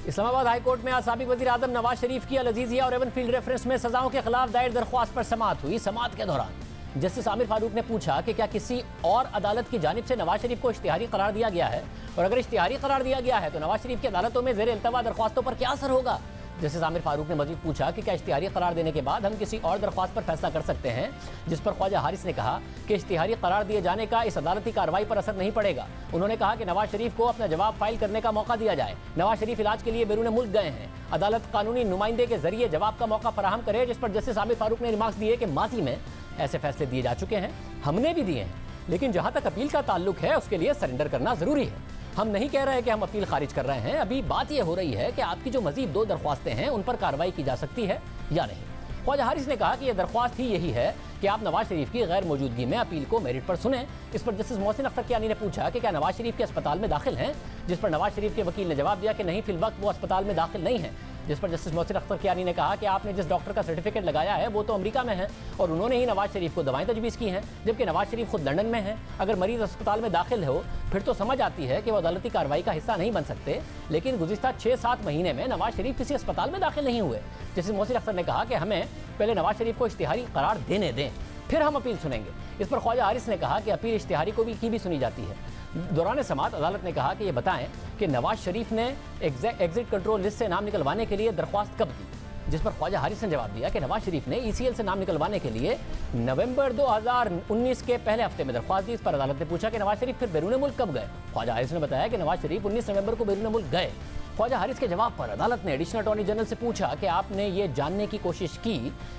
Islamabad high court में आज साबिक वज़ीर आज़म नवाज शरीफ की अल-अज़ीज़िया और एवनफील्ड रेफरेंस में सजाओं के खिलाफ दायर दरख्वास्त पर समाअत हुई। समाअत के दौरान जस्टिस आमिर फारूक ने पूछा कि क्या किसी और अदालत की जानिब से नवाज शरीफ को इश्तिहारी करार दिया गया है, और अगर इश्तिहारी करार दिया गया है तो नवाज शरीफ की अदालतों में ज़ेर इल्तवा दरख्वास्तों पर क्या असर होगा। जस्टिस आमिर फारूक ने मजीद पूछा कि क्या इश्तिहारी करार देने के बाद हम किसी और दरख्वास्त पर फैसला कर सकते हैं, जिस पर ख्वाजा हारिस ने कहा कि इश्तिहारी करार दिए जाने का इस अदालती कार्रवाई पर असर नहीं पड़ेगा। उन्होंने कहा कि नवाज शरीफ को अपना जवाब फाइल करने का मौका दिया जाए। नवाज शरीफ इलाज के लिए बैरून मुल्क गए हैं, अदालत कानूनी नुमाइंदे के जरिए जवाब का मौका फराहम करे, जिस पर जस्टिस आमिर फारूक ने रिमार्क्स दिए कि माजी में ऐसे फैसले दिए जा चुके हैं, हमने भी दिए हैं, लेकिन जहां तक अपील का ताल्लुक है उसके लिए सरेंडर करना जरूरी है। हम नहीं कह रहे कि हम अपील खारिज कर रहे हैं, अभी बात यह हो रही है कि आपकी जो मजीद 2 दरख्वास्तें हैं उन पर कार्रवाई की जा सकती है या नहीं। ख्वाजा हारिस ने कहा कि यह दरख्वास्त ही यही है कि आप नवाज शरीफ की गैर मौजूदगी में अपील को मेरिट पर सुनें। इस पर जस्टिस मोहसिन अख्तर कियानी ने पूछा कि क्या नवाज शरीफ के अस्पताल में दाखिल हैं, जिस पर नवाज शरीफ के वकील ने जवाब दिया कि नहीं, फिल वक्त वो अस्पताल में दाखिल नहीं है। जिस पर जस्टिस मोहसिन अख्तर कियानी ने कहा कि आपने जिस डॉक्टर का सर्टिफिकेट लगाया है वो तो अमेरिका में है और उन्होंने ही नवाज शरीफ को दवाएं तजवीज़ की हैं, जबकि नवाज शरीफ खुद लंदन में है। अगर मरीज अस्पताल में दाखिल हो फिर तो समझ आती है कि वो अदालती कार्रवाई का हिस्सा नहीं बन सकते, लेकिन गुज़िश्ता 6-7 महीने में नवाज शरीफ किसी अस्पताल में दाखिल नहीं हुए। जस्टिस मोहसिन अख्तर ने कहा कि हमें पहले नवाज शरीफ को इश्तिहारी करार देने दें, फिर हम अपील सुनेंगे। इस पर ख्वाजा हारिस ने कहा कि अपील इश्तिहारी को भी सुनी जाती है। दौरान समाअत अदालत ने कहा कि ये बताएं कि नवाज शरीफ ने एग्जिट कंट्रोल लिस्ट से नाम निकलवाने के लिए दरख्वास्त कब दी, जिस पर ख्वाजा हारिस ने जवाब दिया कि नवाज शरीफ ने ECL से नाम निकलवाने के लिए नवंबर 2019 के पहले हफ्ते में दरख्वास्त दी। इस पर अदालत ने पूछा कि नवाज शरीफ फिर बैरून मुल्क कब गए। ख्वाजा हारिस ने बताया कि नवाज शरीफ 19 नवंबर को बैरून मुल्क गए। ख्वाजा हारिस के जवाब पर अदालत ने एडिशनल अटॉर्नी जनरल से पूछा कि आपने ये जानने की कोशिश की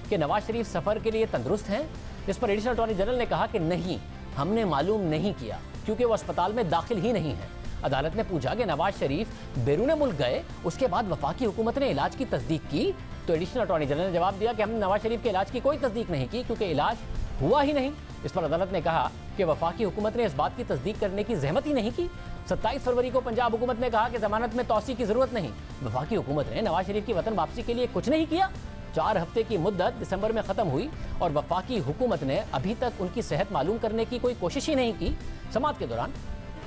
कि नवाज शरीफ सफ़र के लिए तंदुरुस्त हैं। इस पर एडिशनल अटॉर्नी जनरल ने कहा कि नहीं, हमने मालूम नहीं किया क्योंकि वो अस्पताल में दाखिल ही नहीं है। अदालत ने पूछा कि नवाज शरीफ बैरून मुल्क गए, उसके बाद वफाकी हुकूमत ने इलाज की तस्दीक की, तो एडिशनल अटॉर्नी जनरल ने जवाब दिया कि हमने नवाज शरीफ के इलाज की कोई तस्दीक नहीं की क्योंकि इलाज हुआ ही नहीं। इस पर अदालत ने कहा कि वफाकी हुकूमत ने इस बात की तस्दीक करने की जहमत ही नहीं की। 27 फरवरी को पंजाब हुकूमत ने कहा कि जमानत में तौसी की जरूरत नहीं। वफाकी हुकूमत ने नवाज शरीफ की वतन वापसी के लिए कुछ नहीं किया। 4 हफ्ते की मुद्दत दिसंबर में ख़त्म हुई और वफाकी हुकूमत ने अभी तक उनकी सेहत मालूम करने की कोई कोशिश ही नहीं की। समाअत के दौरान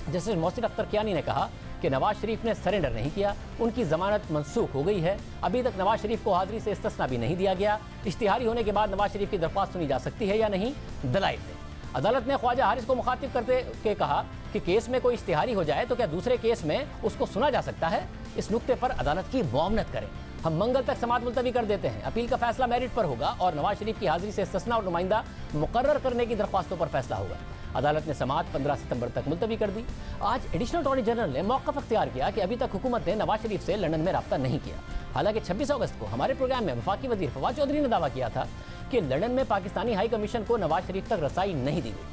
जस्टिस मोहसिन अख्तर कियानी ने कहा कि नवाज शरीफ ने सरेंडर नहीं किया, उनकी जमानत मनसूख हो गई है। अभी तक नवाज शरीफ को हाजिरी से इस्तिस्ना भी नहीं दिया गया। इश्तिहारी होने के बाद नवाज शरीफ की दरख्वास्त सुनी जा सकती है या नहीं, दलाइल दें। अदालत ने ख्वाजा हारिस को मुखातिब करते के कहा कि केस में कोई इश्तिहारी हो जाए तो क्या दूसरे केस में उसको सुना जा सकता है। इस नुक्ते पर अदालत की मुआवनत करें। हम मंगल तक समाअत मुलतवी कर देते हैं। अपील का फैसला मेरिट पर होगा और नवाज शरीफ की हाजिरी से इस्तिस्ना और नुमाइंदा मुकर्रर करने की दरख्वास्तों पर फैसला होगा। अदालत ने समाअत 15 सितंबर तक मुलतवी कर दी। आज एडिशनल अटॉर्नी जनरल ने मौक़िफ़ अख्तियार किया कि अभी तक हुकूमत ने नवाज शरीफ से लंदन में रब्ता नहीं किया। हालांकि 26 अगस्त को हमारे प्रोग्राम में वफाकी वज़ीर फवाद चौधरी ने दावा किया था कि लंदन में पाकिस्तानी हाई कमीशन को नवाज शरीफ तक रसाई नहीं दी गई।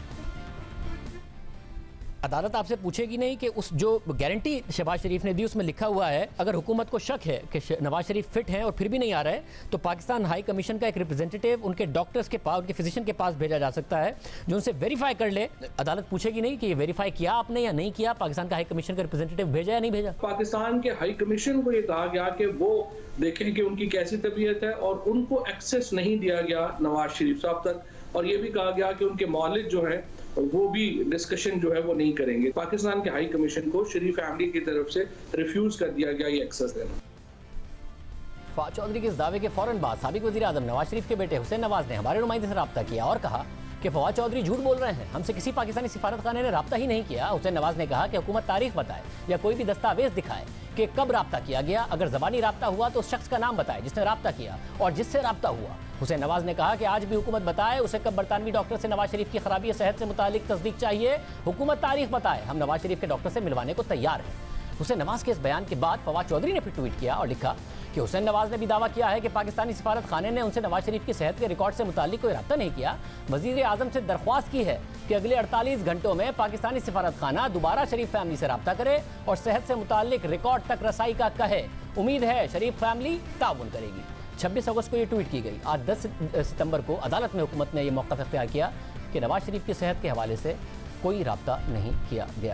अदालत आपसे पूछेगी नहीं कि उस जो गारंटी शहबाज शरीफ ने दी उसमें लिखा हुआ है अगर हुकूमत को शक है कि नवाज शरीफ फिट हैं और फिर भी नहीं आ रहा है तो पाकिस्तान हाई कमीशन का एक रिप्रेजेंटेटिव उनके डॉक्टर्स के पास, उनके फिजिशियन के पास भेजा जा सकता है जो उनसे वेरीफाई कर ले। अदालत पूछेगी नहीं कि ये वेरीफाई किया आपने या नहीं किया, पाकिस्तान का हाई कमीशन का रिप्रेजेंटेटिव भेजा या नहीं भेजा। पाकिस्तान के हाई कमीशन को ये कहा गया कि वो देखें कि उनकी कैसी तबीयत है और उनको एक्सेस नहीं दिया गया नवाज शरीफ साहब तक, और ये भी कहा गया कि उनके मौलिद जो है वो भी डिस्कशन जो है वो नहीं करेंगे। पाकिस्तान के हाई कमीशन को शरीफ फैमिली की तरफ से रिफ्यूज कर दिया गया ये एक्सेस देना। फवाद चौधरी के इस दावे के फौरन बाद साबिक वज़ीर आज़म नवाज शरीफ के बेटे हुसैन नवाज ने हमारे नुमाइंदे से रब्ता किया और कहा कि फवाद चौधरी झूठ बोल रहे हैं, हमसे किसी पाकिस्तानी सिफारतखाने ने रब्ता ही नहीं किया। हुसैन नवाज ने कहा कि हुकूमत तारीख बताए या कोई भी दस्तावेज दिखाए कि कब रब्ता किया गया। अगर ज़बानी रब्ता हुआ तो उस शख्स का नाम बताए जिसने रब्ता किया और जिससे रब्ता हुआ। हुसैन नवाज ने कहा कि आज भी हुकूमत बताए उसे कब बरतानवी डॉक्टर से नवाज शरीफ की खराबी सेहत से मुतालिक तस्दीक चाहिए। हुकूमत तारीख बताए, हम नवाज शरीफ के डॉक्टर से मिलवाने को तैयार हैं। हुसैन नवाज के इस बयान के बाद फवाद चौधरी ने फिर ट्वीट किया और लिखा कि हुसैन नवाज ने भी दावा किया है कि पाकिस्तानी सिफारत खाने ने उनसे नवाज शरीफ की सेहत के रिकॉर्ड से मुतालिक कोई रब्ता नहीं किया। वज़ीर आज़म से दरख्वास्त की है कि अगले 48 घंटों में पाकिस्तानी सिफारत खाना दोबारा शरीफ फैमिली से रब्ता करे और सेहत से मुतालिक रिकॉर्ड तक रसाई का कहे। उम्मीद है शरीफ फैमिली ताउन करेगी। 26 अगस्त को ये ट्वीट की गई। आज 10 सितंबर को अदालत में हुकूमत ने यह मौक़िफ़ अख्तियार किया कि नवाज शरीफ की सेहत के हवाले से कोई रब्ता नहीं किया गया।